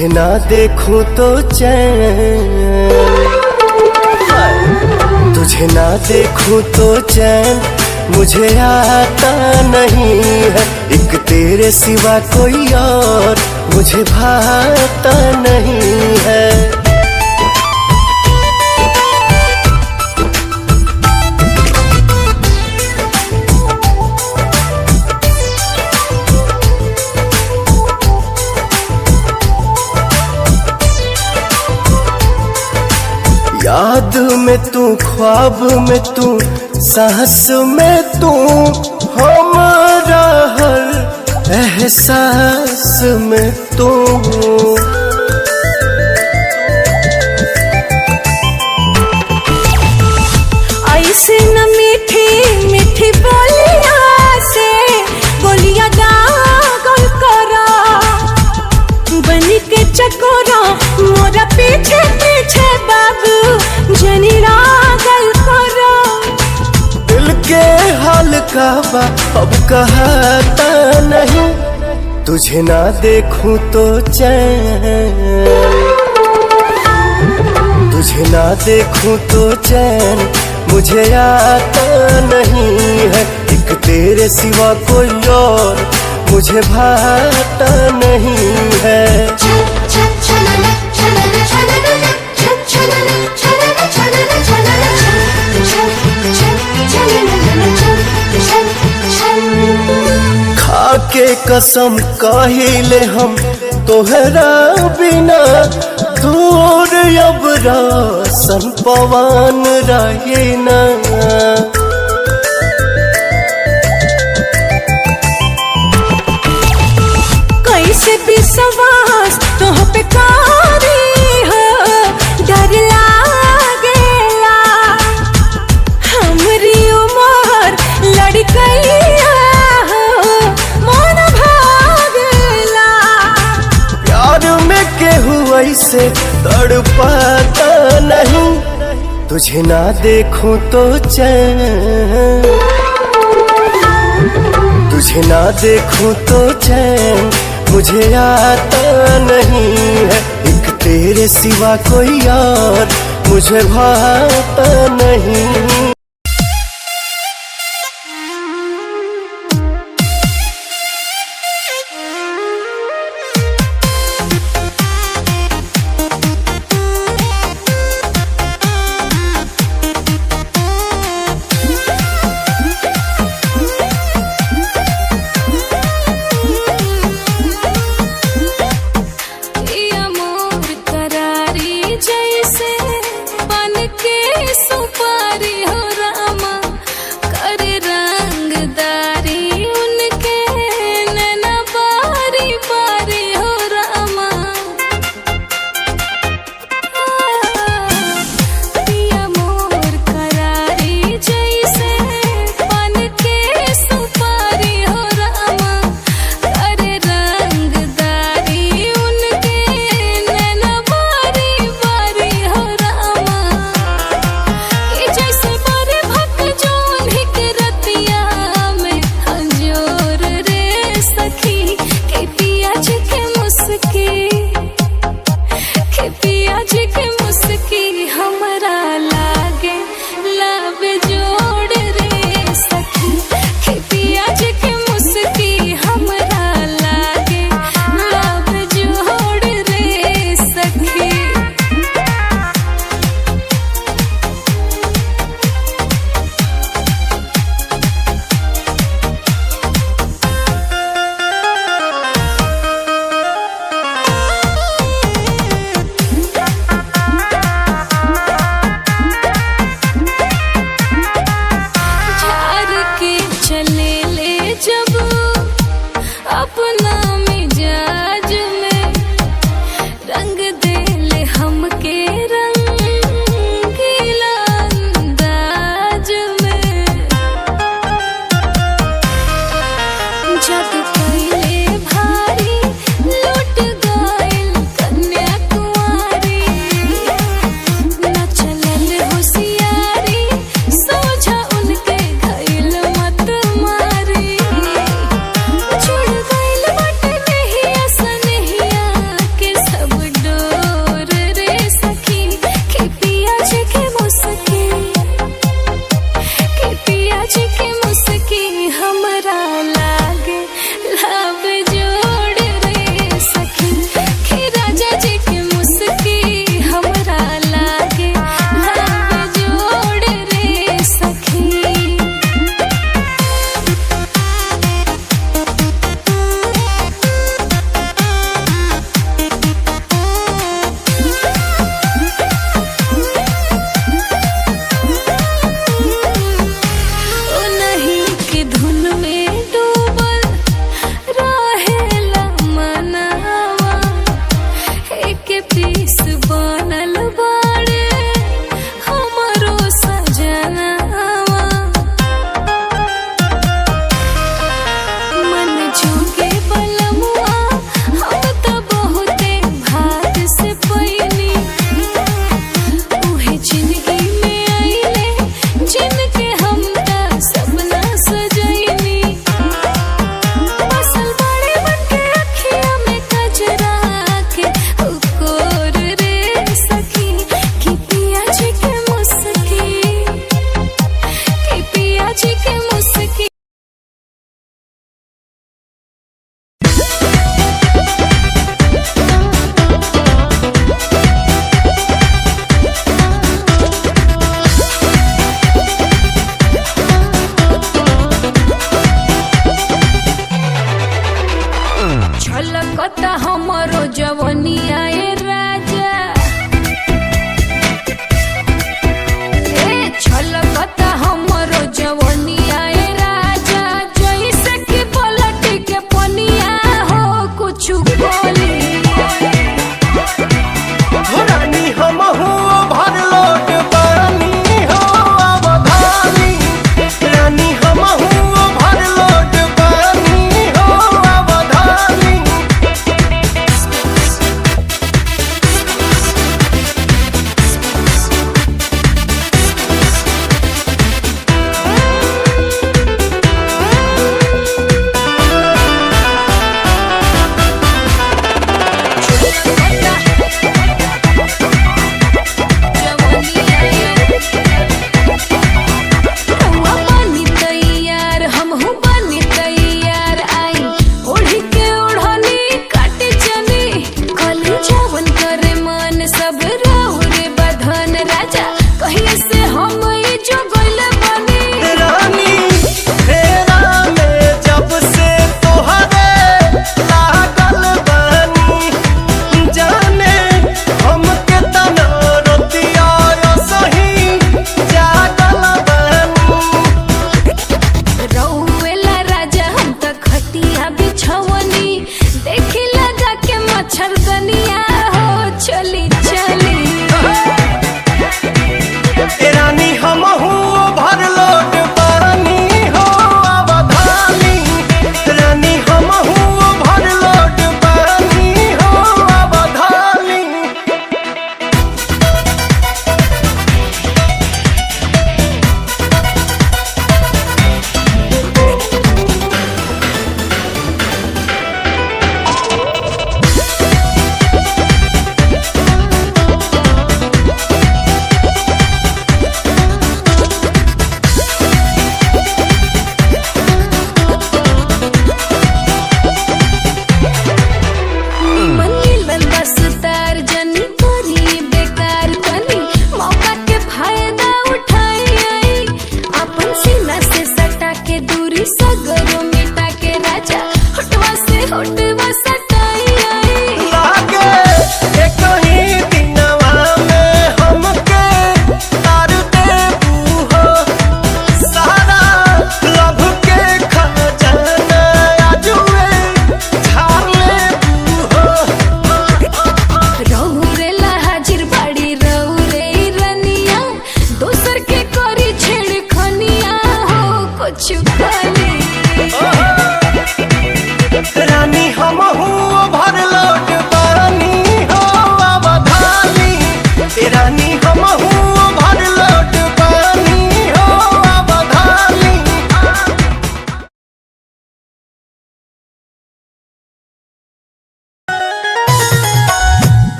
तुझे ना देखूं तो चैन, तुझे ना देखूं तो चैन मुझे आता नहीं है। एक तेरे सिवा कोई और मुझे भाता नहीं है। याद में तू, ख्वाब में तू, सांस में तू, हमारा हर एहसास में तू। ऐसे न मीठी मीठी बोलियां से गोलियां दागल करा, बन के चकोरा मोरा पीछे पीछे बाबू जनी रागल करा। दिल के हाल का बा अब कहता नहीं, तुझे ना देखूं तो चैन, तुझे ना देखूं तो चैन मुझे आता नहीं है। एक तेरे सिवा कोई और मुझे भाता नहीं है। खाके कसम काहिले हम तोहरा बिना, दूर अब रासन पवन रहे ना। कैसे विश्वास तुह पे कारी हो, डर लागेला हमरी उमर लड़कैया हो, मन भागेला। प्यार में केहू ऐसे तड़पाता नहीं, तुझे ना देखूं तो चैन, तुझे ना देखूं तो चैन मुझे आता नहीं है। एक तेरे सिवा कोई और मुझे भाता नहीं।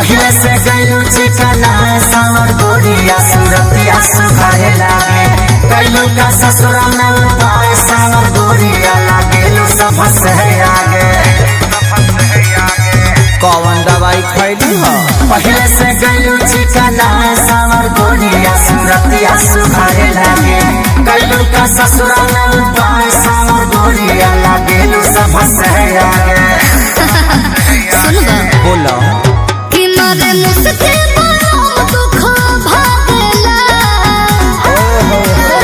पहले से गयू चिकना सावर गोरिया सूरतिया सुखाए लागे कैलू का ससुर में उपाय सावर गोरिया लागेलू सब से आगे कौन दवाई खैली हो पहले से गयू चिकना सावर गोरिया सूरतिया सुखाए लागे कैलू का ससुर में उपाय सावर गोरिया लागेलू सब से आगे बोलो कि मारे मुझके बालों दुख भागेला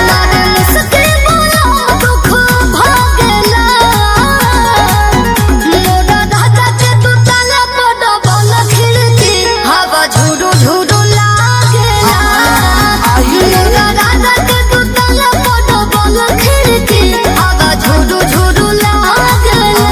मारे मुझके बालों दुख भागेला मोरा राजा के तू ताला बड़ा बल खिड़की हवा झुरु झुरु लागेला मोरा राजा के तू ताला बड़ा बल खिड़की हवा झुरु झुरु लागेला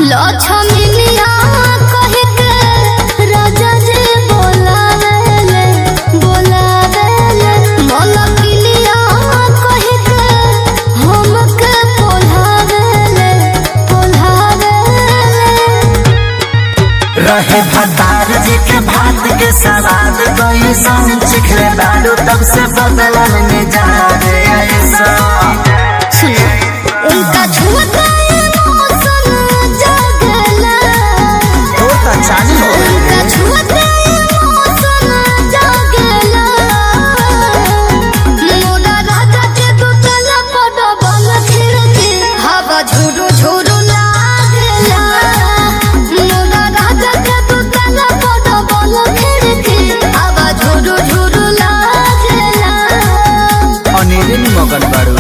लक्ष्मीनिया कह के राजा जी बोलावेले मलकिनिया कह के हमके पोल्हावेले रहे भतार जी के भात के सवाद कोई संग चिखले बालू तब से बदलल में जा रे ऐसा उनका छुअता मौसम जागला तो चालू हो उनका छुअता मौसम जागला मोरा राजा के दुतला बड़ा बल खिड़की हवा झुरु झुरु लागला मोरा राजा के दुतला बड़ा बल खिड़की हवा झुरु झुरु लागला अनिल मगन बारू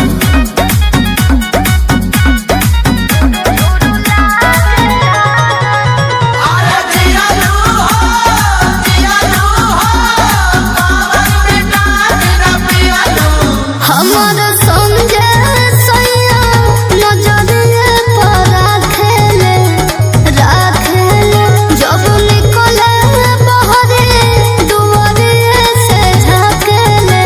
हमर समझे सैया नजरिए पर राखेले जब निकले बहरे दुआरिए से झाकेले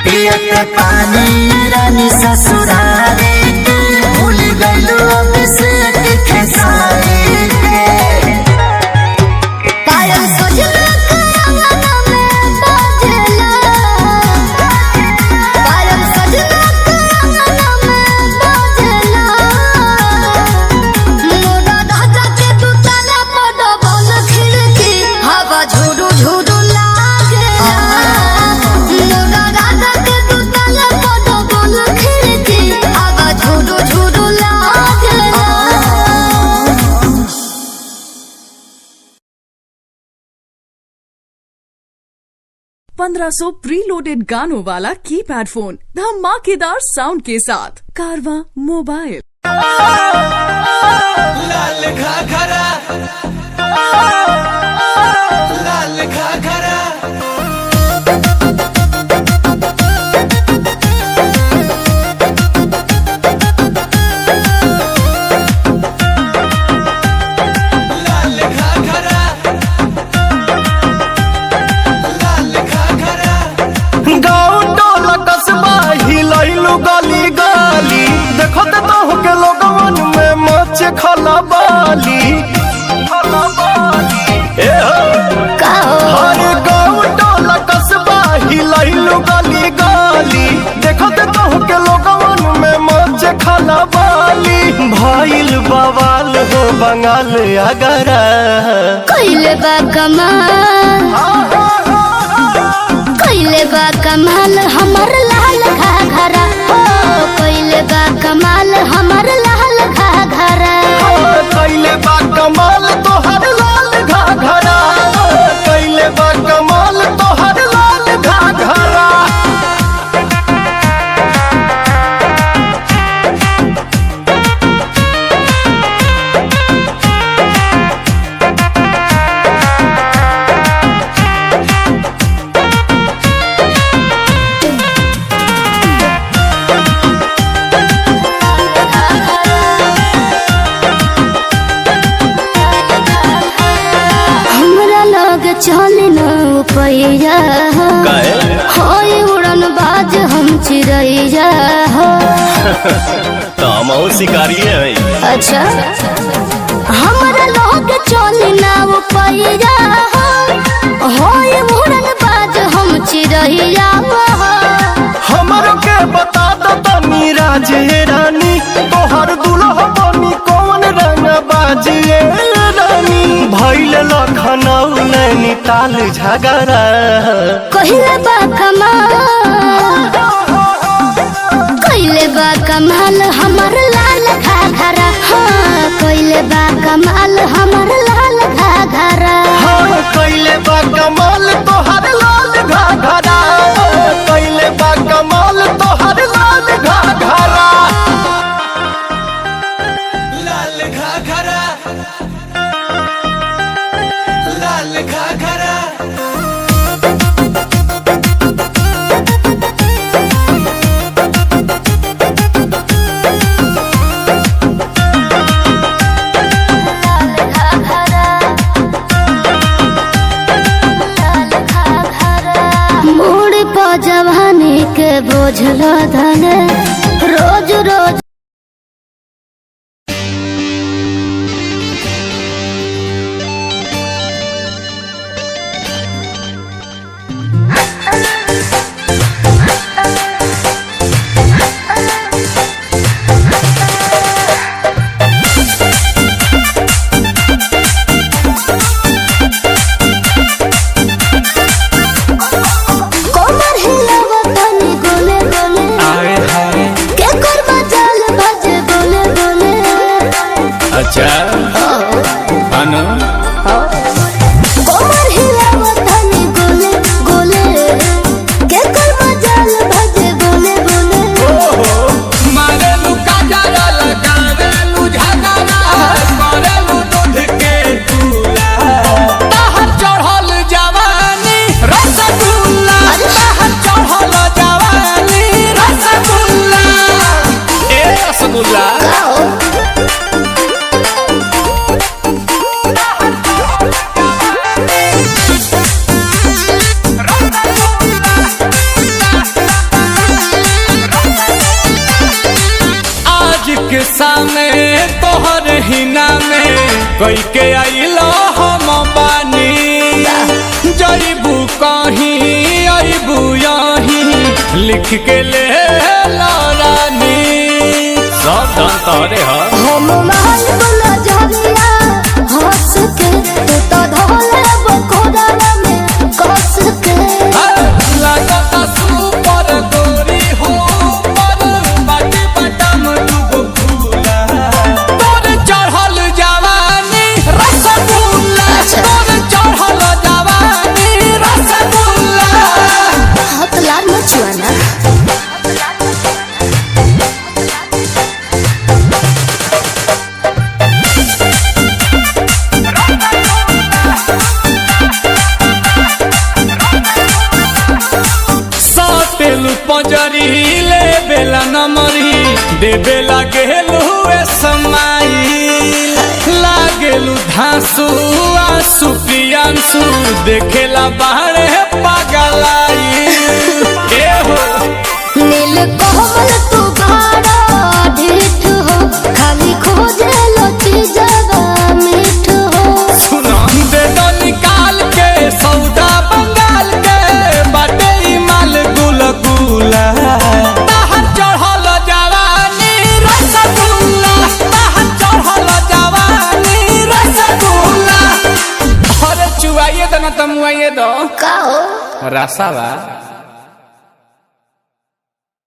पियते पानी रानी ससुरारे के भूल गइलू अब से खेसारी के पायल सजना के अंगना में बाजेला पायल सजना के अंगना में बाजेला मोरा राजा के दुतला बड़ा बल खिड़की हवा झुरु झुरु लागेला मोरा राजा के दुतला बड़ा बल खिड़की हवा झुरु झुरु लागेला 1500 प्रीलोडेड गानों वाला कीपैड फोन धमाकेदार साउंड के साथ कारवा मोबाइल। लाल घाघरा लाल घाघरा लाल घाघरा लाल घाघरा गाँव टोला कस्बा हिलैलू गली गली देखो तो के लोगवन में मच खलबाली हर गाँव टोला कस्बा हिलैलू गली गली देखो तो के लोगवन में मच खलबाली भइल बवाल हो बंगाल अगरा कइले बा कमाल हमर लाल घाघरा हो कइले बा कमाल हमर लाल घाघरा कैले बा कमाल तोहर लाल घाघरा कैले बा कमाल तोहर लाल घाघरा चिड़ैया हो। तो हम शिकारी हैं। अच्छा हमारा लोग चली ना वो पैया हो ये मुरन बाज हम चिड़ैया हो। हमरो के बता दो तनी राजे रानी तोहर दुल्हा बनी कौन रंग बाजिए रानी भइल लखनऊ नैनीताल झगड़ा कहिले बा कमाल कहिले बा कमाल हमर लाल घाघरा। हाँ कहिले बा कमाल हमर लाल घाघरा। हाँ कइले बा कमाल तोहर लाल घाघरा कइले बा कमाल तोहर लाल घाघरा। लाल घाघरा लाल घाघरा जवानी के बोझल धन रोज रोज अच्छा अनु कोमर हिलावत धनी गोले गोले के कर मजाल भजे बोले बोले। मारे लुका जरा लगावे लुझाना मारे लु दूध के दूला बाहर चढ़ल जवानी रसगुल्ला बाहर चढ़ल जवानी रसगुल्ला ए रसगुल्ला सामने तोहर हिना में कोई के आइलो हम बानी जईबू कहीं अबू यहीं लिख के ले रानी सब धन तोरे हम महल बोला जरिया हंस के तू तो धोले बकोड़ा में कस के लगता सुपर गोरी हो पर बाटी बटम दुगो फूला तोरे चढ़ल जवानी रसगुल्ला तोरे चढ़ल जवानी रसगुल्ला। हाथ लाल मचुआना पंजरी ले बेला नमरी दे बेला गेलू समाई लागेलू धांसू आंसू प्रियांशु देखेला बाहरे पागलाई ए हो नील कोमल तू बाड़ा ढीठ हो खाली खोजे लो चीजवा मीठ हो। सुना दे दो निकाल के सौदा बंगाल के बाटे माल गुल गुला बाहर चढ़ल जवानी रसगुल्ला बाहर चढ़ल जवानी रसगुल्ला। अरे चुआइए दो ना तमुआइए दो का हो रसावा।